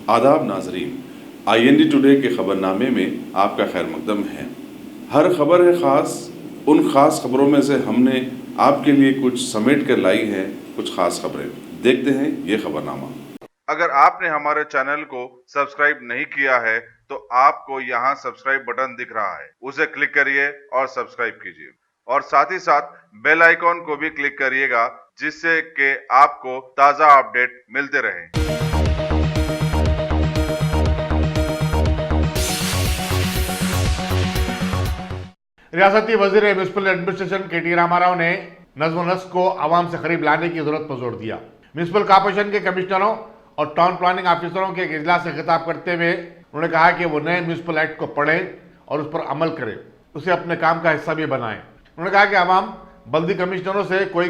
आदाब नाजरीन, IND today के खबरनामे में आपका खैर मकदम है। हर खबर है ख़ास। उन ख़ास खबरों में से हमने आपके लिए कुछ समेट कर लाई हैं कुछ ख़ास खबरें। देखते हैं ये खबरनामा। अगर आपने हमारे चैनल को सब्सक्राइब नहीं किया है तो आपको यहाँ सब्सक्राइब बटन दिख रहा है, उसे क्लिक करिए और सब्सक्राइब कीजिए और साथ ही साथ बेल आइकॉन को भी क्लिक करिएगा, जिससे कि आपको ताज़ा अपडेट मिलते रहें। रियासती वजीर म्यूनिसिपल एडमिनिस्ट्रेशन KT रामाराव ने नज़्म व नस्क को आवाम से करीब लाने की जरूरत पर जोर दिया। म्यूनिसिपल कॉर्पोरेशन के कमिश्नरों और टाउन प्लानिंग ऑफिसरों के एक इजलास से खिताब करते हुए उन्होंने कहा कि वो नए म्यूनिसिपल एक्ट को पढ़ें और उस पर अमल करें, उसे अपने काम का हिस्सा भी बनाएं। उन्होंने कहा कि आवाम बल्दी कमिश्नरों से कोई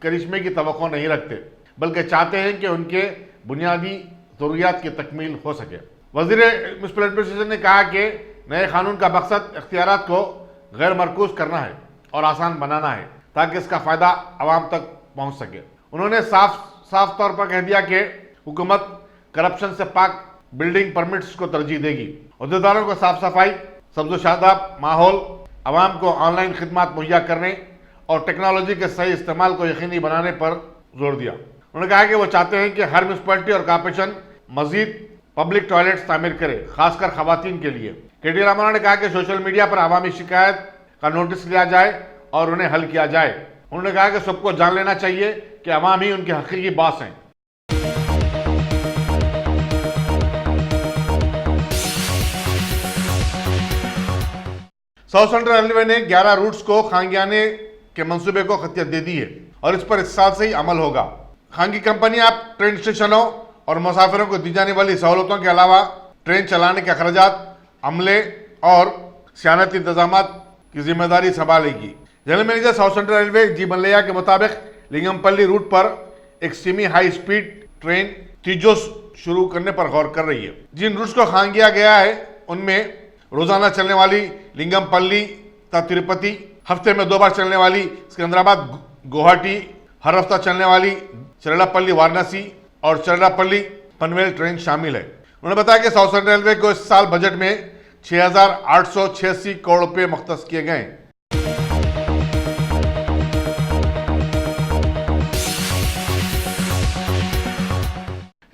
करिश्मे की तवक्को नहीं रखते, बल्कि चाहते हैं कि उनके बुनियादी ज़रूरियात की तकमील हो सके। वजीर म्यूनिसिपल एडमिनिस्ट्रेशन ने कहा कि नए कानून का मकसद इख्तियारात को गैर मरकूज करना है और आसान बनाना है ताकि इसका फ़ायदा आवाम तक पहुँच सके। उन्होंने साफ तौर पर कह दिया कि हुकूमत करप्शन से पाक बिल्डिंग परमिट्स को तरजीह देगी। अहदेदारों को साफ सफाई, सब्ज़ शादाब माहौल, आवाम को ऑनलाइन खिदमात मुहैया करने और टेक्नोलॉजी के सही इस्तेमाल को यकीनी बनाने पर जोर दिया। उन्होंने कहा कि वो चाहते हैं कि हर म्यूनिसिपैलिटी और कॉर्पोरेशन मजीद पब्लिक टॉयलेट्स तामीर करे, खासकर खवातीन के लिए। KT रामाराव ने कहा कि सोशल मीडिया पर आवामी शिकायत का नोटिस लिया जाए और उन्हें हल किया जाए। उन्होंने कहा कि सबको जान लेना चाहिए कि आवाम ही उनके हकीकी बास हैं। साउथ सेंट्रल रेलवे ने 11 रूट्स को खांगियाने के मंसूबे को खतियत दे दी है और इस पर इस साल से ही अमल होगा। खांगी कंपनी अब ट्रेन स्टेशनों और मुसाफिरों को दी जाने वाली सहूलतों के अलावा ट्रेन चलाने के अखराजात, अमले और सियानती इंतजामात की जिम्मेदारी संभालेगी। General manager south central railway G Mallaiah के मुताबिक लिंगमपल्ली रूट पर एक semi high speed train Tejas शुरू करने पर गौर कर रही है। जिन रूट्स को खांगिया गया है उनमें रोजाना चलने वाली लिंगमपल्ली ता तिरुपति, हफ्ते में 2 बार चलने वाली सिकंदराबाद गुवाहाटी, हर हफ्ता चलने वाली चरलापल्ली वाराणसी और चरलापल्ली पनवेल ट्रेन शामिल है। उन्होंने बताया कि साउथ सेंट्रल रेलवे को इस साल बजट में 6,886 करोड़ रुपए मुख्तस किए गए।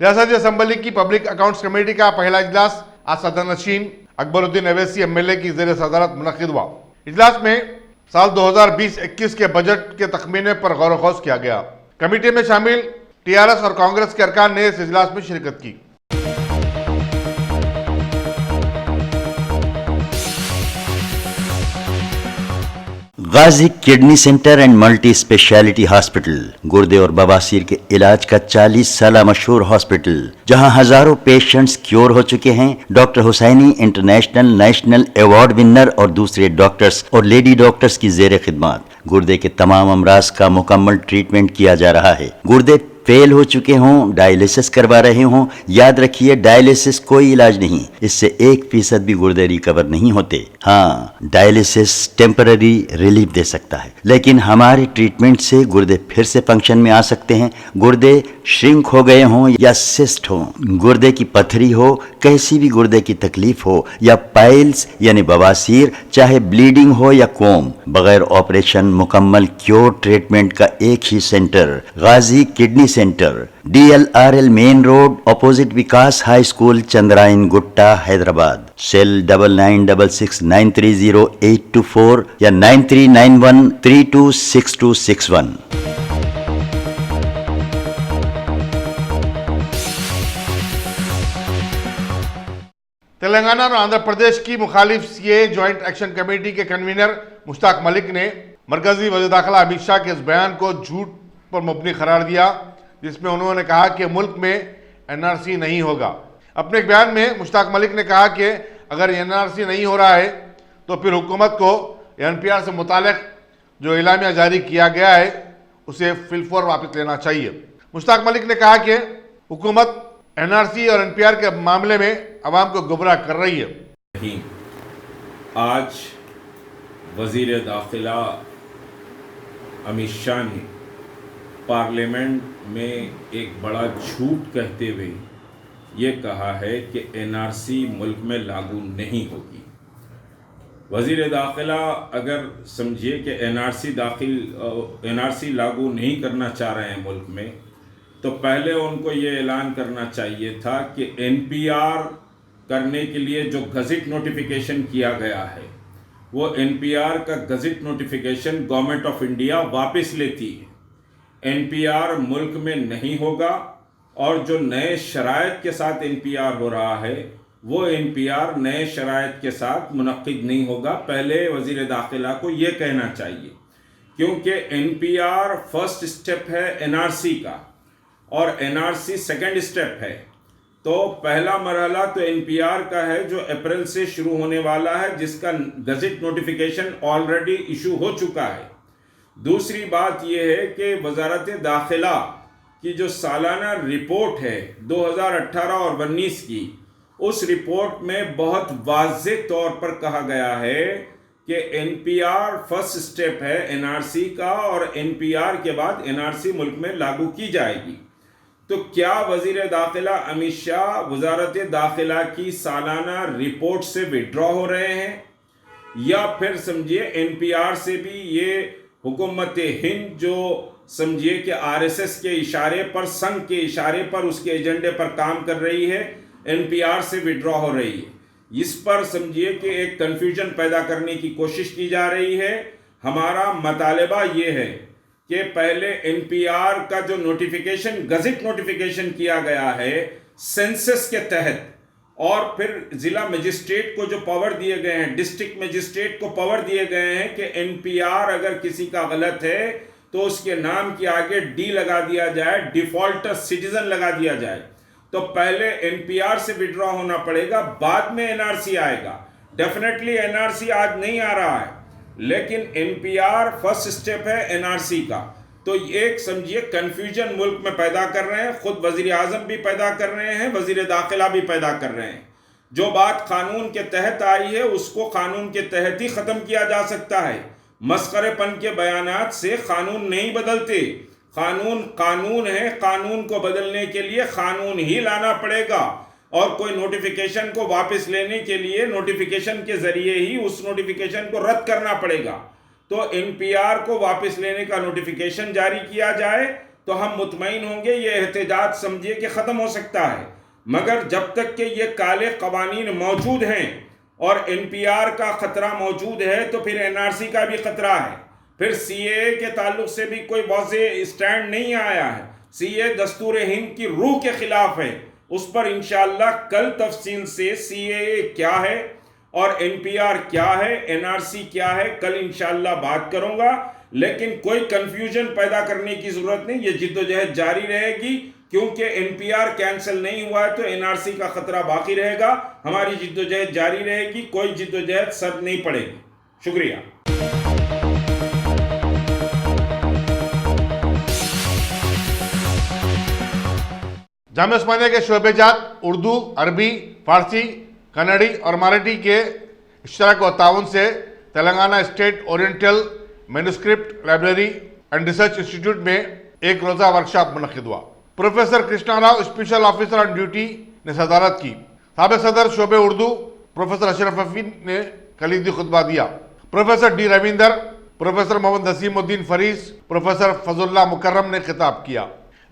रियासती असम्बली की पब्लिक अकाउंट्स कमेटी का पहला इजलास आज सदरनशीन अकबरुद्दीन अवैसी MLA की ज़ेर सदारत मुनक़िद हुआ। इजलास में साल 2020-21 के बजट के तखमीने पर गौर व किया गया। कमेटी में शामिल TRS और कांग्रेस के अरकान ने इस इजलास में शिरकत की। Ghazi kidney centre and multi speciality hospital गुर्दे और बवासीर के इलाज का 40 साल मशहूर हॉस्पिटल, जहां हजारों पेशेंट्स क्योर हो चुके हैं। Doctor Husaini international national award winner और दूसरे डॉक्टर्स और लेडी डॉक्टर्स की जेर खिदमत गुर्दे के तमाम अमराज का मुकम्मल ट्रीटमेंट किया जा रहा है। गुर्दे फेल हो चुके हों, डायलिसिस करवा रहे हों, याद रखिए डायलिसिस कोई इलाज नहीं, इससे 1% भी गुर्दे रिकवर नहीं होते। हाँ, डायलिसिस टेम्पररी रिलीफ दे सकता है, लेकिन हमारे ट्रीटमेंट से गुर्दे फिर से फंक्शन में आ सकते हैं। गुर्दे श्रिंक हो गए हों या सिस्ट हो, गुर्दे की पथरी हो, कैसी भी गुर्दे की तकलीफ हो या पाइल्स यानी बवासीर, चाहे ब्लीडिंग हो या कोम, बगैर ऑपरेशन मुकम्मल क्योर ट्रीटमेंट का एक ही centre, Ghazi kidney centre, DLRL main road, opposite Vikas high school, Chandrayan Gutta, Hyderabad. Cell 9966930824 या 9391326261। तेलंगाना और आंध्र प्रदेश की मुखालिफ CAA ज्वाइंट एक्शन कमेटी के कन्वीनर मुश्ताक मलिक ने मरकजी वज़ीर दाखिला अमित शाह के इस बयान को झूठ पर मबनी करार दिया, जिसमें उन्होंने कहा कि मुल्क में NRC नहीं होगा। अपने एक बयान में मुश्ताक मलिक ने कहा कि अगर NRC नहीं हो रहा है तो फिर हुकूमत को NPR से मुतालिक जो इलामिया जारी किया गया है उसे फिलफौर वापस लेना चाहिए। मुश्ताक मलिक ने कहा कि हुकूमत NRC और NPR के मामले में अवाम को गुमराह कर रही है। नहीं। आज वज़ीर दाखिला अमित शाह ने पार्लियामेंट में एक बड़ा झूठ कहते हुए ये कहा है कि एनआरसी मुल्क में लागू नहीं होगी। वज़ीर दाखिला अगर समझिए कि एनआरसी लागू नहीं करना चाह रहे हैं मुल्क में, तो पहले उनको ये ऐलान करना चाहिए था कि एनपीआर करने के लिए जो गज़ट नोटिफिकेशन किया गया है, वो एनपीआर का gazette notification government of India वापस लेती है। एनपीआर मुल्क में नहीं होगा और जो नए शराइत के साथ एनपीआर हो रहा है, वो एनपीआर नए शराइत के साथ मुनक्किद नहीं होगा। पहले वज़ीर दाखिला को ये कहना चाहिए, क्योंकि एनपीआर फर्स्ट स्टेप है एनआरसी का और एनआरसी सेकंड स्टेप है। तो पहला मरहला तो एनपीआर का है जो अप्रैल से शुरू होने वाला है, जिसका गज़ट नोटिफिकेशन ऑलरेडी इशू हो चुका है। दूसरी बात यह है कि वज़ारत दाखिला की जो सालाना रिपोर्ट है 2018 और 19 की, उस रिपोर्ट में बहुत वाज़ेह तौर पर कहा गया है कि एनपीआर फर्स्ट स्टेप है एनआरसी का और एनपीआर के बाद एनआरसी मुल्क में लागू की जाएगी। तो क्या वज़ीर दाखिला अमित शाह वज़ारत दाखिला की सालाना रिपोर्ट से विड्रॉ हो रहे हैं, या फिर समझिए एनपीआर से भी ये हुकूमत हिंद जो समझिए कि आरएसएस के इशारे पर, संघ के इशारे पर, उसके एजेंडे पर काम कर रही है, एनपीआर से विड्रॉ हो रही है। इस पर समझिए कि एक कन्फ्यूजन पैदा करने की कोशिश की जा रही है। हमारा मतालबा ये है कि पहले एनपीआर का जो नोटिफिकेशन, गज़ट नोटिफिकेशन किया गया है सेंसस के तहत, और फिर ज़िला मजिस्ट्रेट को जो पावर दिए गए हैं, डिस्ट्रिक्ट मजिस्ट्रेट को पावर दिए गए हैं कि एनपीआर अगर किसी का गलत है तो उसके नाम के आगे डी लगा दिया जाए, डिफॉल्टर सिटीजन लगा दिया जाए। तो पहले एनपीआर से विड्रॉ होना पड़ेगा, बाद में एनआरसी आएगा। डेफिनेटली एनआरसी आज नहीं आ रहा है, लेकिन एनपीआर फर्स्ट स्टेप है एनआरसी का। तो एक समझिए कंफ्यूजन मुल्क में पैदा कर रहे हैं, खुद वजीर आजम भी पैदा कर रहे हैं, वजीर दाखिला भी पैदा कर रहे हैं। जो बात कानून के तहत आई है उसको कानून के तहत ही ख़त्म किया जा सकता है। मस्खरेपन के बयानात से कानून नहीं बदलते। कानून कानून है, कानून को बदलने के लिए कानून ही लाना पड़ेगा, और कोई नोटिफिकेशन को वापस लेने के लिए नोटिफिकेशन के जरिए ही उस नोटिफिकेशन को रद्द करना पड़ेगा। तो एनपीआर को वापस लेने का नोटिफिकेशन जारी किया जाए तो हम मुतमईन होंगे, ये एहतजाज समझिए कि ख़त्म हो सकता है। मगर जब तक कि ये काले कवानीन मौजूद हैं और एनपीआर का ख़तरा मौजूद है, तो फिर एनआरसी का भी ख़तरा है। फिर सीएए के ताल्लुक से भी कोई वाज़ेह स्टैंड नहीं आया है। सीएए दस्तूर हिंद की रूह के ख़िलाफ़ है। उस पर इंशाअल्लाह कल तफसील से सीएए क्या है और एनपीआर क्या है, एनआरसी क्या है, कल इंशाअल्लाह बात करूंगा। लेकिन कोई कंफ्यूजन पैदा करने की ज़रूरत नहीं, ये जिद्दोजहद जारी रहेगी, क्योंकि एनपीआर कैंसिल नहीं हुआ है तो एनआरसी का ख़तरा बाकी रहेगा। हमारी जिद्दोजहद जारी रहेगी, कोई जिद्दोजहद सर्द नहीं पड़ेगी। शुक्रिया। जामिया उस्मानिया के शोबेजात उर्दू, अरबी, फारसी, कन्नड़ी और मराठी के इश्तराक व ताउन से Telangana state oriental manuscript library and research institute में एक रोज़ा वर्कशॉप मुनक्किद हुआ। Professor Krishna Rao, special officer on duty, ने सदारत की। साबिक़ सदर शोबे उर्दू प्रोफेसर अशरफ हफीज़ ने कलीदी खुतबा दिया। Professor D Ravinder, professor Mohammed Naseemuddin Faris, professor Fazlullah Mukarram ने खिताब किया।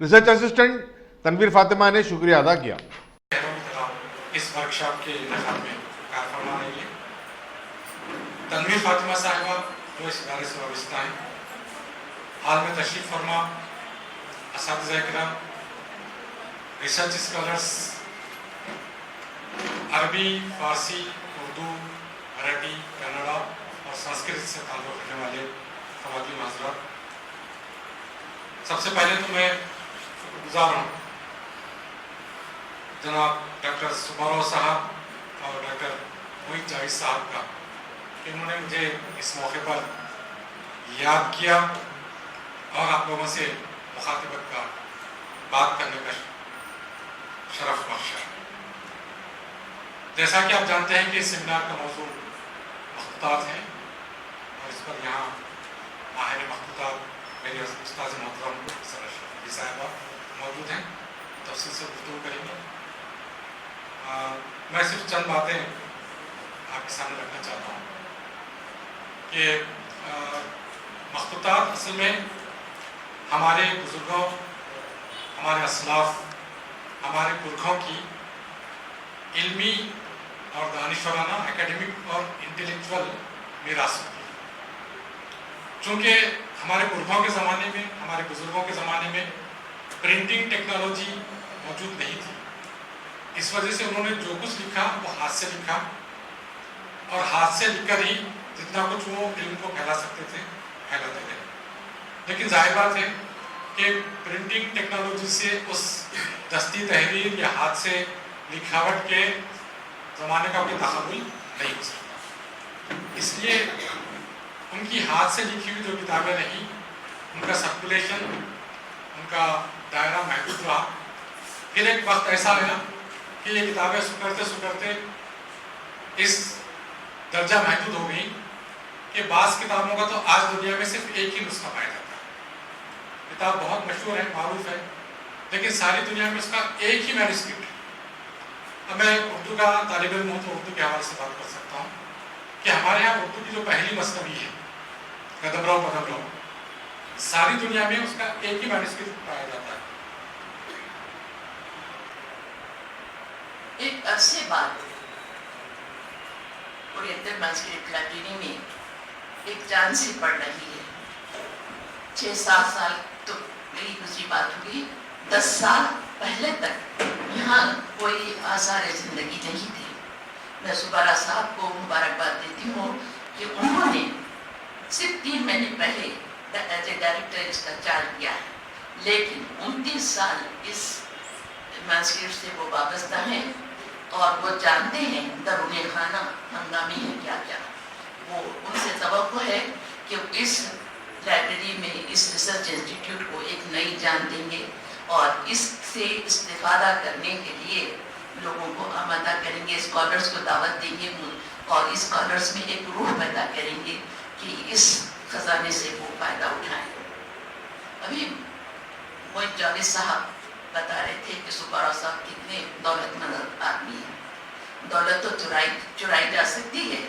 रिसर्च असिस्टेंट तनवीर फातिमा ने शुक्रिया अदा किया। इस वर्कशॉप के इंतज़ाम में कार फरमा रही है तनवीर फातिमा साहिबा, जो इस इदारे से वाबस्ता हैं। हाल में तशरीफ़ फरमा असातिज़ा किराम, रिसर्च स्कॉलर्स, अरबी, फारसी, उर्दू, मराठी, कन्नड़ा और संस्कृत से ताल्लुक़ रखने वाले ख़वातीन हज़रात, सबसे पहले तो मैं शुक्रगुज़ार हूँ जनाब डॉक्टर सुब्बाराव साहब और डॉक्टर मोहित जावेद साहब का, इन्होंने मुझे इस मौके पर याद किया और आप लोगों से मुखातिबत का बात करने का शरफ बख्शा। जैसा कि आप जानते हैं कि इस सेमिनार का मौजूद मखतूतात है और इस पर यहाँ माहिर मखतूतात मेरी उस्ताद मोहतरम सरशफी साहिबा मौजूद हैं, तफसील से गुफ्तगू करेंगे। मैं सिर्फ चंद बातें आपके सामने रखना चाहता हूँ कि मखतूतात असल में हमारे बुजुर्गों, हमारे असलाफ, हमारे पुरखों की इल्मी और दानिशवराना एकेडमिक और इंटेलेक्चुअल मीरास होती है। चूँकि हमारे पुरखों के ज़माने में, हमारे बुजुर्गों के ज़माने में प्रिंटिंग टेक्नोलॉजी मौजूद नहीं थी, इस वजह से उन्होंने जो कुछ लिखा वो हाथ से लिखा और हाथ से लिखकर ही जितना कुछ वो इल्म को फैला सकते थे फैलाते गए। लेकिन जाहिर बात है कि प्रिंटिंग टेक्नोलॉजी से उस दस्ती तहरीर या हाथ से लिखावट के ज़माने का कोई तक़ाबुल नहीं हो सकता। इसलिए उनकी हाथ से लिखी हुई जो किताबें रहीं, उनका सर्कुलेशन, उनका दायरा महदूद रहा। फिर एक वक्त ऐसा आया कि ये किताबें सुकरते सुकरते इस दर्जा महदूद हो गई कि बाज़ किताबों का तो आज दुनिया में सिर्फ एक ही नुस्खा पाया जाता है। किताब बहुत मशहूर है, मारूफ है, लेकिन सारी दुनिया में उसका एक ही मैन्युस्क्रिप्ट है। अब मैं उर्दू का तालिब इल्म हूँ तो उर्दू के हवाले से बात कर सकता हूँ कि हमारे यहाँ उर्दू की जो पहली मसनवी है कदमराव पदमराव, सारी दुनिया में उसका एक ही मैन्युस्क्रिप्ट पाया जाता है। एक अरसे बाद ओरिएंटल मैन्युस्क्रिप्ट लाइब्रेरी में एक जान सी पड़ रही है। 6-7 साल तो मेरी दूसरी बात हुई, 10 साल पहले तक यहाँ कोई आसार जिंदगी नहीं थी। मैं सुबारा साहब को मुबारकबाद देती हूँ कि उन्होंने सिर्फ 3 महीने पहले एज ए डायरेक्टर इसका चार्ज लिया है, लेकिन 29 साल इस मैन्युस्क्रिप्ट से वो वाबस्ता हैं और वो जानते हैं दरूने खाना हंगामी है क्या क्या। वो उनसे तवक्को है कि इस लाइब्रेरी में इस रिसर्च इंस्टीट्यूट को एक नई जान देंगे और इससे इस्तेफादा करने के लिए लोगों को आमादा करेंगे, स्कॉलर्स को दावत देंगे और स्कॉलर्स में एक रूह पैदा करेंगे कि इस खजाने से वो फ़ायदा उठाएं। अभी मोइन जावेद साहब बता रहे थे कि सुबारा साहब कितने दौलतमंद आदमी हैं। दौलत तो चुराई जा सकती है,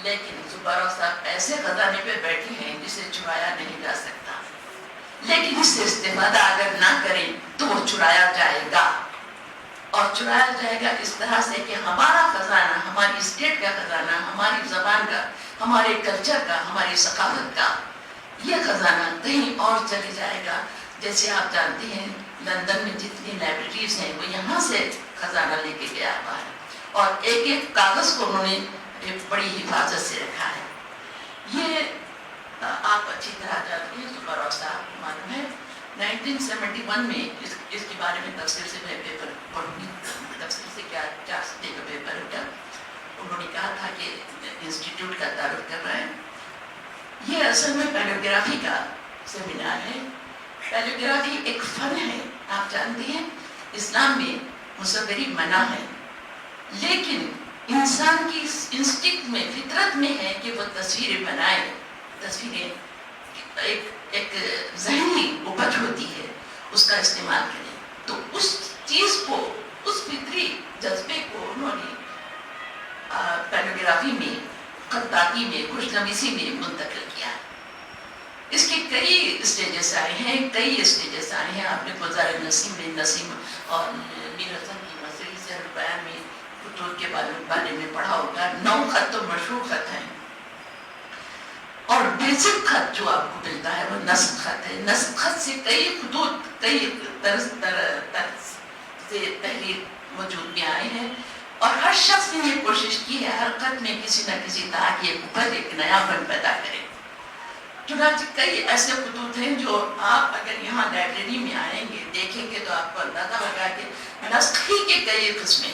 लेकिन सुबारा साहब ऐसे खजाने पे बैठे हैं जिसे चुराया नहीं जा सकता। लेकिन इससे इस्तेफादा अगर ना करें तो वो चुराया जाएगा, और चुराया जाएगा इस तरह से कि हमारा खजाना, हमारी स्टेट का खजाना, हमारी जबान का, हमारे कल्चर का, हमारी सकाफत का ये खजाना कहीं और चले जाएगा। जैसे आप जानते हैं लंदन में जितनी लाइब्रेरीज हैं वो यहाँ से खजाना लेके गया हुआ है और एक एक कागज को उन्होंने बड़ी हिफाजत से रखा है। ये आप अच्छी तरह जानते हैं, सुबारा साहब मालूम है 1971 में इसके बारे में तफसील से मैं पेपर पढ़ूंगी, तफसील से क्या सदी का पेपर उठा। उन्होंने कहा था कि इंस्टीट्यूट का तारुफ कर रहे हैं। ये असल में पैलोग्राफी का सेमिनार है। पैलोग्राफी एक फन है, आप जानते हैं इस्लाम में मुसव्वरी मना है, लेकिन इंसान की इंस्टिंक्ट में, फितरत में है कि वो तस्वीरें बनाए। तस्वीरें एक ज़हनी उपज होती है, उसका इस्तेमाल करें। तो उस चीज़ को, उस फितरी जज्बे को उन्होंने पैलोग्राफी में, खत्ताती में, खुशनवीसी में मुंतकिल किया। इसके कई स्टेजेस आए हैं, कई स्टेजेस आए हैं। आपने गुलजार नसीम और मीर हसन की मसरी से बयान में खुतूत के बारे में पढ़ा होगा। 9 खत तो मशहूर खत हैं और बेसिक खत जो आपको मिलता है वो नस्ख खत है। नस्ख खत से कई खुतूत, कई तरह से तहरीर वजूद में आए हैं और हर शख्स ने ये कोशिश की है हर खत में किसी न किसी तरह की एक उपज, एक नया फन पैदा करे। चुनांचे कई ऐसे खुतूत हैं जो आप अगर यहाँ लाइब्रेरी में आएंगे, देखेंगे तो आपको अंदाजा होगा कि नस्खी के कई किस्में,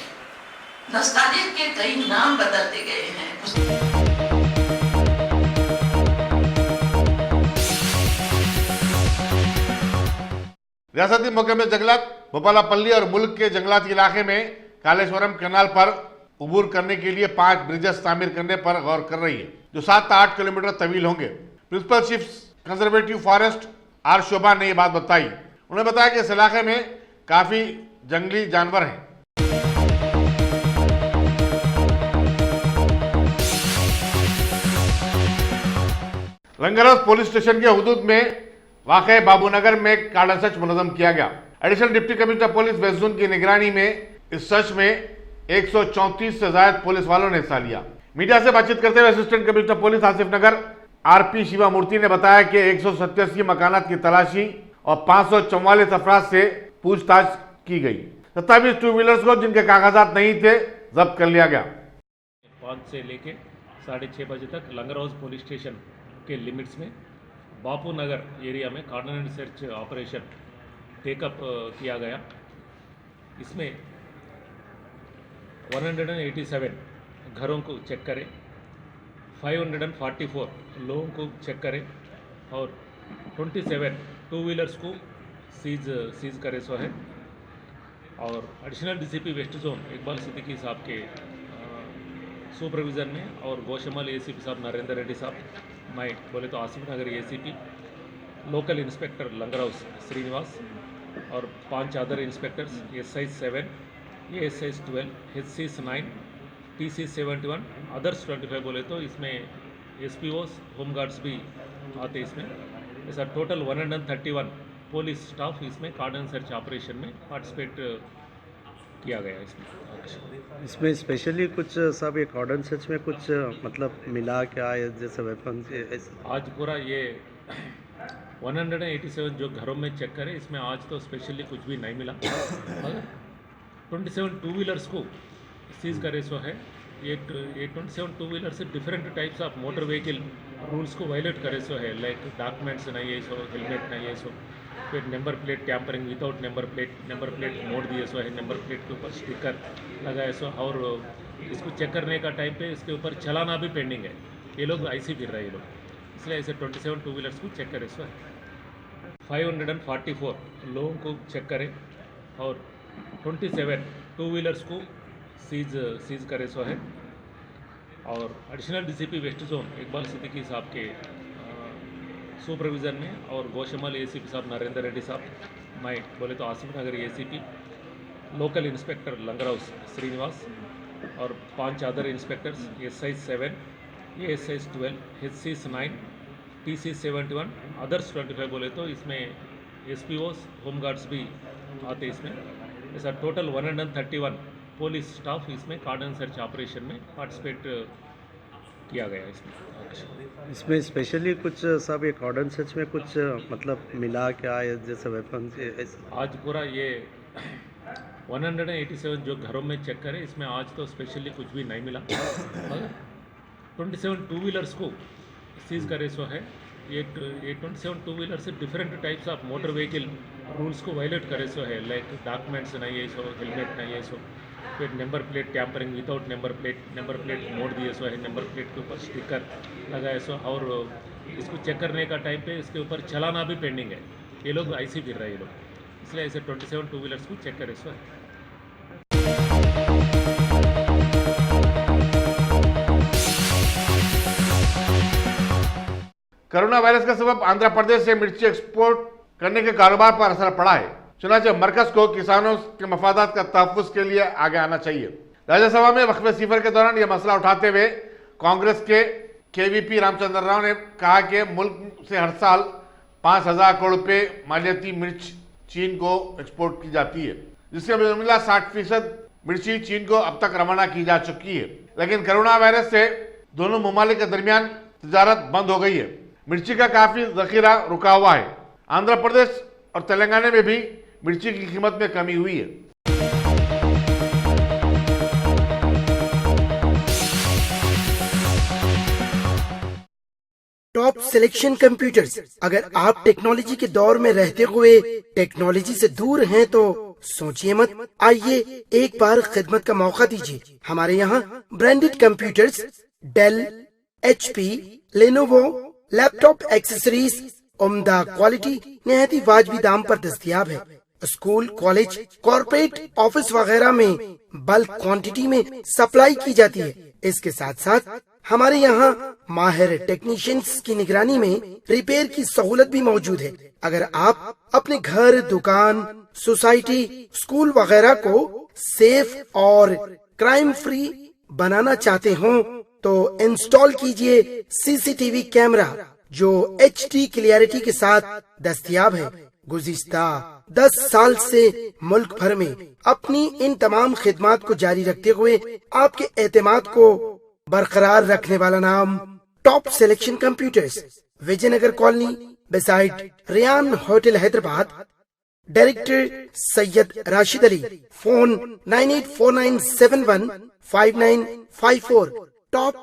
नस्तालिक के कई नाम बदलते गए हैं। रियासती महकमे जंगलात भोपालापल्ली और मुल्क के जंगलात इलाके में कालेश्वरम कैनाल पर अबूर करने के लिए 5 ब्रिजेस तामीर करने पर गौर कर रही है, जो 7 से 8 किलोमीटर तवील होंगे। Principal chief conservative forest R Shobha ने ये बात बताई। उन्होंने बताया कि इस इलाके में काफी जंगली जानवर हैं। लंगर हाउस पुलिस स्टेशन के हुदूद में वाक़े बाबूनगर में कार्डन सर्च मुनज़्ज़म किया गया। Additional deputy commissioner police west zone की निगरानी में इस सर्च में 134 से ज्यादा पुलिस वालों ने हिस्सा लिया। मीडिया से बातचीत करते हुए असिस्टेंट कमिश्नर पुलिस आसिफ नगर आरपी शिवा मूर्ति ने बताया कि 187 मकानात की तलाशी और 544 अफराद से पूछताछ की गई। 27 टू व्हीलर्स को जिनके कागजात नहीं थे जब्त कर लिया गया। 5 से लेके 6:30 बजे तक लंगर हाउस पुलिस स्टेशन के लिमिट्स में बापू नगर एरिया में कार्डन सर्च ऑपरेशन टेकअप किया गया। इसमें 187 घरों को चेक करें, 544 लोगों को चेक करें और 27 टू व्हीलर्स को सीज करे सो है। और additional DCP west zone Iqbal Siddiqui साहब के सुपरविज़न में और गौशमल एसीपी साहब नरेंद्र रेड्डी साहब, मैं बोले तो आसिफ नगर एसीपी, लोकल इंस्पेक्टर लंगर हाउस श्रीनिवास और 5 other inspectors SI 7, ASI 12, HCs 9, TC 71, others 25 बोले तो इसमें SPOs होमगार्ड्स भी आते इसमें। ऐसा टोटल 131 पुलिस स्टाफ इसमें कार्डन सर्च ऑपरेशन में पार्टिसिपेट किया गया। इसमें स्पेशली कुछ साहब एक कार्डन सर्च में कुछ मतलब मिला क्या है, जैसे वेपन? आज पूरा ये 187 जो घरों में चेक करें, इसमें आज तो स्पेशली कुछ भी नहीं मिला। 27 टू व्हीलर्स को सीज करे सो है। ये 27 टू व्हीलर से different types of motor vehicle rules को वायलेट करे सो है, लाइक डॉक्यूमेंट्स नहीं है सो, हेलमेट नहीं है सो, फिर number plate tampering without number plate मोड़ दिए सो है, नंबर प्लेट के ऊपर स्टिकर लगाए सो, और इसको चेक करने का टाइम पे इसके ऊपर चलाना भी पेंडिंग है। ये लोग ऐसे फिर रहे ये लोग, इसलिए ऐसे 27 टू व्हीलर्स को चेक करे सो है। 544 लोगों को चेक करें और 27 टू व्हीलर्स को सीज करे सो है। और additional DCP west zone Iqbal Siddiqui साहब के सुपरविज़न में और गौशमल एसीपी साहब नरेंद्र रेड्डी साहब, मैं बोले तो आसिफ नगर एसीपी, लोकल इंस्पेक्टर लंगर हाउस श्रीनिवास और 5 other inspectors SI 7, ASI 12, HCs 9, TC 71, others 25 बोले तो इसमें SPOs होमगार्ड्स भी आते इसमें। ऐसा टोटल 131 पुलिस स्टाफ इसमें कार्डन सर्च ऑपरेशन में पार्टिसिपेट किया गया इसमें स्पेशली कुछ साहब एक कार्डन सर्च में कुछ मतलब मिला क्या है, जैसे वेपन? आज पूरा ये 187 जो घरों में चेक करें, इसमें आज तो स्पेशली कुछ भी नहीं मिला। 27 टू व्हीलर्स को सीज करे सो है। ये 27 टू व्हीलर से different types of motor vehicle rules को वायलेट करे सो है, लाइक डॉक्यूमेंट्स नहीं है सो, हेलमेट नहीं है सो, फिर number plate tampering without number plate मोड़ दिए सो है, नंबर प्लेट के ऊपर स्टिकर लगाए सो, और इसको चेक करने का टाइम पे इसके ऊपर चलाना भी पेंडिंग है। ये लोग ऐसे फिर रहे ये लोग, इसलिए ऐसे 27 टू व्हीलर्स को चेक करे सो है। कोरोना वायरस का सबब आंध्र प्रदेश से मिर्ची एक्सपोर्ट करने के कारोबार पर असर पड़ा है। चुनाचे मरकज को किसानों के मफादात का तहफ़्फ़ुज़ के लिए आगे आना चाहिए। राज्यसभा में वक्फ़े सिफर के दौरान यह मसला उठाते हुए कांग्रेस के KVP रामचंद्र राव ने कहा कि मुल्क से हर साल 5,000 करोड़ रुपए मालियाती मिर्च चीन को एक्सपोर्ट की जाती है, जिसके मुकाबला 60% मिर्ची चीन को अब तक रवाना की जा चुकी है। लेकिन कोरोना वायरस से दोनों ममालिक के दरमियान तजारत बंद हो गई है। मिर्ची का काफी जखीरा रुका हुआ है। आंध्र प्रदेश और तेलंगाना में भी मिर्ची की कीमत में कमी हुई है। Top selection computers. अगर आप टेक्नोलॉजी के दौर में रहते हुए टेक्नोलॉजी से दूर हैं तो सोचिए मत, आइए एक बार खिदमत का मौका दीजिए। हमारे यहाँ branded computers, Dell, HP, Lenovo, laptop accessories उम्दा क्वालिटी निहायती वाजबी दाम पर दस्तयाब है। स्कूल, कॉलेज, कॉर्पोरेट ऑफिस वगैरह में बल्क क्वांटिटी में सप्लाई की जाती है। इसके साथ साथ हमारे यहाँ माहिर टेक्नीशियंस की निगरानी में रिपेयर की सहूलत भी मौजूद है। अगर आप अपने घर, दुकान, सोसाइटी, स्कूल वगैरह को सेफ और क्राइम फ्री बनाना चाहते हो तो इंस्टॉल कीजिए सीसीटीवी कैमरा जो HD क्लियरिटी के साथ दस्तयाब है। गुज़िश्ता 10 साल से मुल्क भर में अपनी इन तमाम खिदमात को जारी रखते हुए आपके एतमाद को बरकरार रखने वाला नाम top selection computers, Vijayanagar colony, beside Riyan hotel, Hyderabad. Director Syed Rashid Ali. Phone 9849715954। Top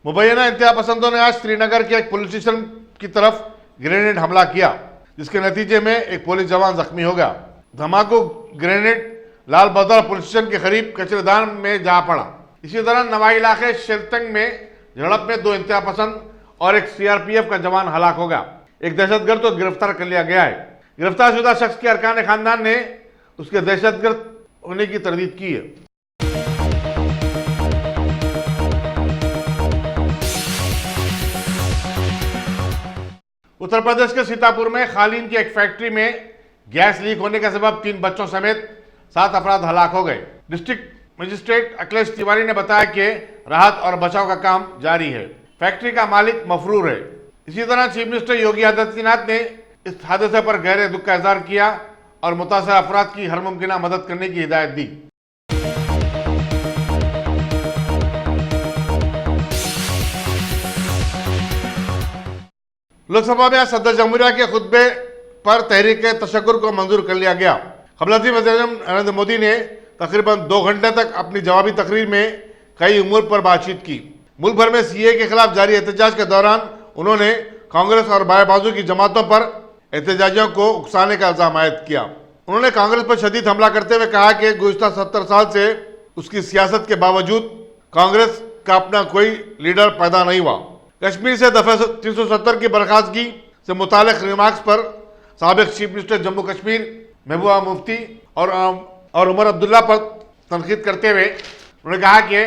मुबैना इंतहा पसंदों ने आज श्रीनगर के एक पुलिस स्टेशन की तरफ ग्रेनेड हमला किया, जिसके नतीजे में एक पुलिस जवान जख्मी हो गया। धमाको ग्रेनेड लाल बदर पुलिस स्टेशन के करीब कचरेदान में जा पड़ा। इसी तरह नवाई इलाके शेरतंग में झड़प में 2 इंतहा पसंद और एक CRPF का जवान हलाक हो गया। एक दहशतगर्द को गिरफ्तार कर लिया गया है। गिरफ्तार शुदा शख्स के अरकान खानदान ने उसके दहशतगर्द होने की तरदीद की है। उत्तर प्रदेश के सीतापुर में खालीन की एक फैक्ट्री में गैस लीक होने के सबब 3 बच्चों समेत 7 अफराद हलाक हो गए। डिस्ट्रिक्ट मजिस्ट्रेट अखिलेश तिवारी ने बताया कि राहत और बचाव का काम जारी है। फैक्ट्री का मालिक मफरूर है। इसी तरह चीफ मिनिस्टर योगी आदित्यनाथ ने इस हादसे पर गहरे दुख का इजहार किया और मुतासर अफराद की हर मुमकिन मदद करने की हिदायत दी। लोकसभा में आज सदर जमहूरिया के खुतबे पर तहरीक तशक्कुर को मंजूर कर लिया गया। क़ब्ल वज़ीर-ए-आज़म नरेंद्र मोदी ने तकरीबन 2 घंटे तक अपनी जवाबी तकरीर में कई उमूर पर बातचीत की। मुल्क भर में CAA के खिलाफ जारी एहतजाज के दौरान उन्होंने कांग्रेस और बाएं बाजू की जमातों पर एहतजाजियों को उकसाने का इल्जाम आयद किया। उन्होंने कांग्रेस पर शदीद हमला करते हुए कहा कि गुज़िश्ता 70 साल से उसकी सियासत के बावजूद कांग्रेस का अपना कोई लीडर पैदा नहीं हुआ। कश्मीर से दफा 370 की बर्खास्तगी से मुतालिक रिमार्क्स पर साबिक चीफ मिनिस्टर जम्मू कश्मीर महबूबा मुफ्ती और उमर अब्दुल्ला पर तनकीद करते हुए उन्होंने कहा कि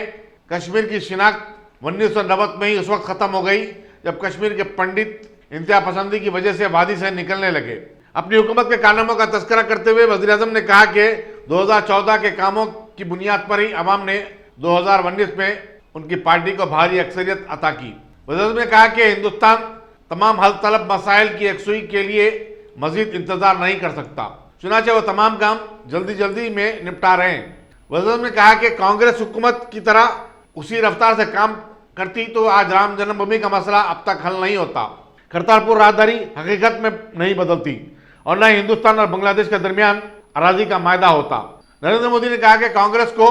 कश्मीर की शिनाख्त 1990 में ही उस वक्त ख़त्म हो गई जब कश्मीर के पंडित इंतहा पसंदी की वजह से वादी से निकलने लगे। अपनी हुकूमत के कारनामों का तस्करा करते हुए वज़ीर-ए-आज़म ने कहा कि 2014 के कामों की बुनियाद पर ही अवाम ने 2019 में उनकी पार्टी को भारी अक्सरियत अता की। वज़ीर-ए-आज़म ने कहा कि हिंदुस्तान तमाम हल तलब मसाइल की यकसुई के लिए मजीद इंतजार नहीं कर सकता, चुनाचे वो तमाम काम जल्दी जल्दी में निपटा रहे हैं। वज़ीर-ए-आज़म ने कहा कि कांग्रेस हुकूमत की तरह उसी रफ्तार से काम करती तो आज राम जन्मभूमि का मसला अब तक हल नहीं होता, करतारपुर राहदारी हकीकत में नहीं बदलती और न ही हिंदुस्तान और बांग्लादेश के दरमियान अराजी का मायदा होता। नरेंद्र मोदी ने कहा कि कांग्रेस को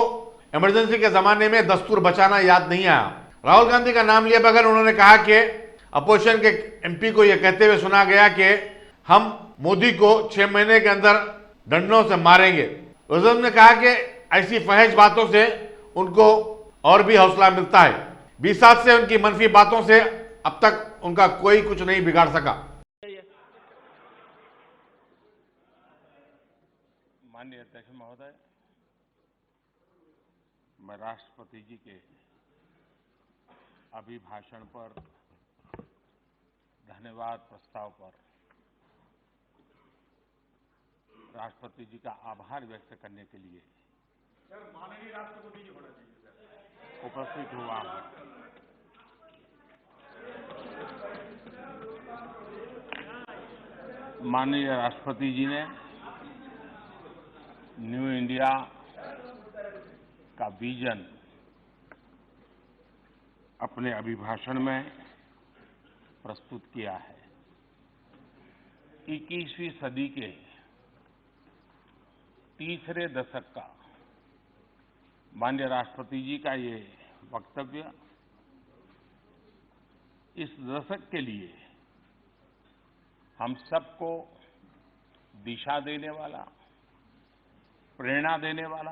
इमरजेंसी के जमाने में दस्तूर बचाना याद नहीं आया। राहुल गांधी का नाम लिए बगैर उन्होंने कहा कि अपोजिशन के MP को यह कहते हुए सुना गया कि हम मोदी को 6 महीने के अंदर डंडों से मारेंगे। वज़ीर ने कहा कि ऐसी फहश बातों से उनको और भी हौसला मिलता है। 20 साल से उनकी मनफी बातों से अब तक उनका कोई कुछ नहीं बिगाड़ सका। माननीय अध्यक्ष महोदय, मैं राष्ट्रपति जी के अभिभाषण पर धन्यवाद प्रस्ताव पर राष्ट्रपति जी का आभार व्यक्त करने के लिए माननीय राष्ट्रपति जी होना चाहिए उपस्थित हुआ हूं। माननीय राष्ट्रपति जी ने न्यू इंडिया का विजन अपने अभिभाषण में प्रस्तुत किया है। 21वीं सदी के तीसरे दशक का माननीय राष्ट्रपति जी का ये वक्तव्य इस दशक के लिए हम सबको दिशा देने वाला, प्रेरणा देने वाला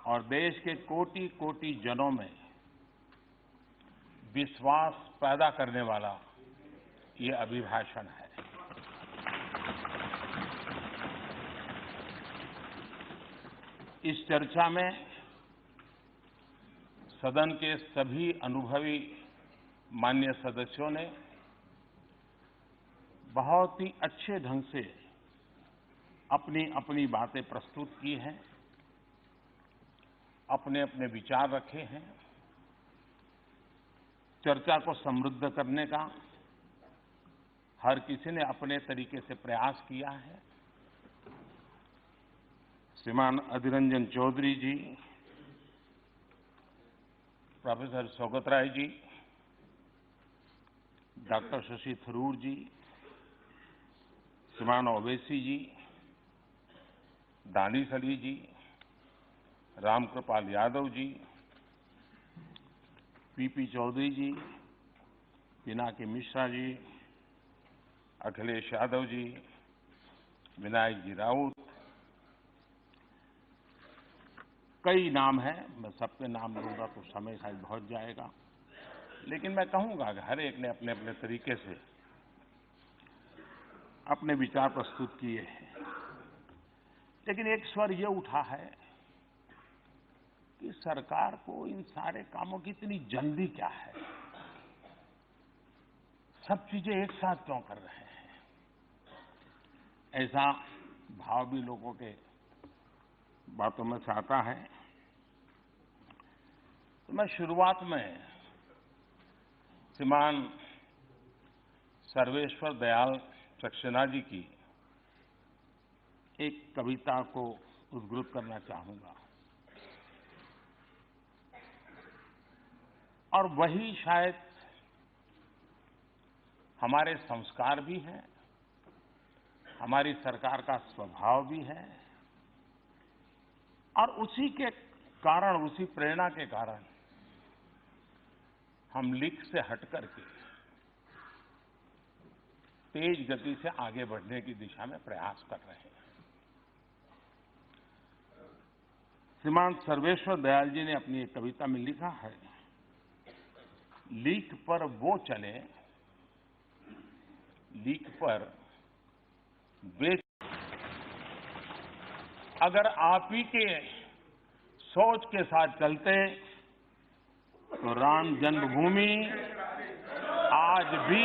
और देश के कोटि कोटि जनों में विश्वास पैदा करने वाला ये अभिभाषण है। इस चर्चा में सदन के सभी अनुभवी माननीय सदस्यों ने बहुत ही अच्छे ढंग से अपनी अपनी बातें प्रस्तुत की हैं, अपने अपने विचार रखे हैं। चर्चा को समृद्ध करने का हर किसी ने अपने तरीके से प्रयास किया है। श्रीमान अधीर रंजन चौधरी जी, प्रोफेसर सौगत राय जी, डॉक्टर शशि थरूर जी, श्रीमान ओवैसी जी, दानिश अली जी, रामकृपाल यादव जी, पीपी चौधरी जी, पिनाकी मिश्रा जी, अखिलेश यादव जी, विनायक जी राउत, कई नाम हैं। मैं सबके नाम लूंगा तो समय शायद बहुत जाएगा, लेकिन मैं कहूंगा कि हर एक ने अपने अपने तरीके से अपने विचार प्रस्तुत किए हैं। लेकिन एक स्वर ये उठा है कि सरकार को इन सारे कामों की इतनी जल्दी क्या है, सब चीजें एक साथ क्यों कर रहे हैं, ऐसा भाव भी लोगों के बातों में से आता है। तो मैं शुरुआत में श्रीमान सर्वेश्वर दयाल सक्सेना जी की एक कविता को उद्धृत करना चाहूंगा, और वही शायद हमारे संस्कार भी हैं, हमारी सरकार का स्वभाव भी है, और उसी के कारण, उसी प्रेरणा के कारण हम लीक से हट करके तेज गति से आगे बढ़ने की दिशा में प्रयास कर रहे हैं। श्रीमान सर्वेश्वर दयाल जी ने अपनी एक कविता में लिखा है, लीक पर वो चले, लीक पर वे, अगर आप ही के सोच के साथ चलते तो राम जन्मभूमि आज भी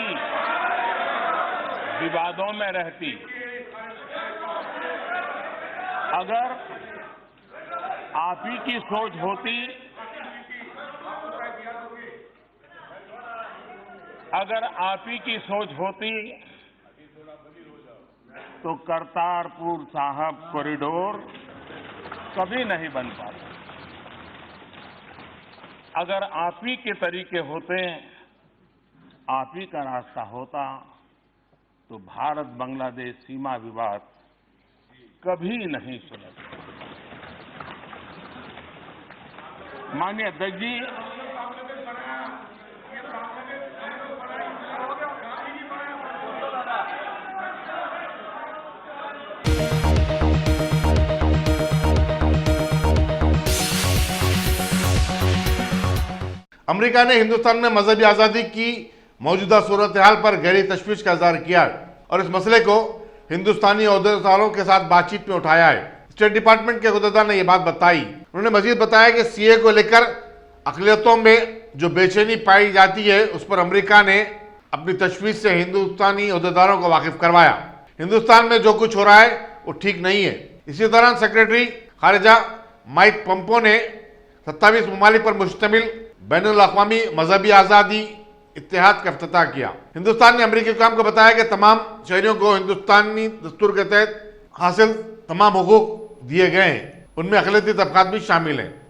विवादों में रहती। अगर आप ही की सोच होती, अगर आप ही की सोच होती तो करतारपुर साहब कॉरिडोर कभी नहीं बन पाता। अगर आप ही के तरीके होते, आप ही का रास्ता होता, तो भारत बांग्लादेश सीमा विवाद कभी नहीं सुलझता। माननीय अध्यक्ष जी, अमेरिका ने हिंदुस्तान में मजहबी आज़ादी की मौजूदा सूरत हाल पर गहरी तशवीश का इजहार किया और इस मसले को हिंदुस्तानी अहदेदारों के साथ बातचीत में उठाया है। स्टेट डिपार्टमेंट के अहदेदार ने यह बात बताई। उन्होंने मजीद बताया कि सीए को लेकर अक़लियतों में जो बेचैनी पाई जाती है, उस पर अमेरिका ने अपनी तशवीश से हिंदुस्तानी अहदेदारों को वाकिफ करवाया। हिंदुस्तान में जो कुछ हो रहा है वो ठीक नहीं है। इसी दौरान सेक्रेटरी खारिजा माइक पोम्पियो ने 27 ममालिक पर मुश्तमिल बैनुल अक़वामी मजहबी आज़ादी इत्तेहाद का इफ्तिताह किया। हिंदुस्तान ने अमेरिकी हुकाम को बताया कि तमाम शहरियों को हिंदुस्तानी दस्तूर के तहत हासिल तमाम हुकूक दिए गए हैं, उनमें अक़लियती तबक़ात भी शामिल हैं।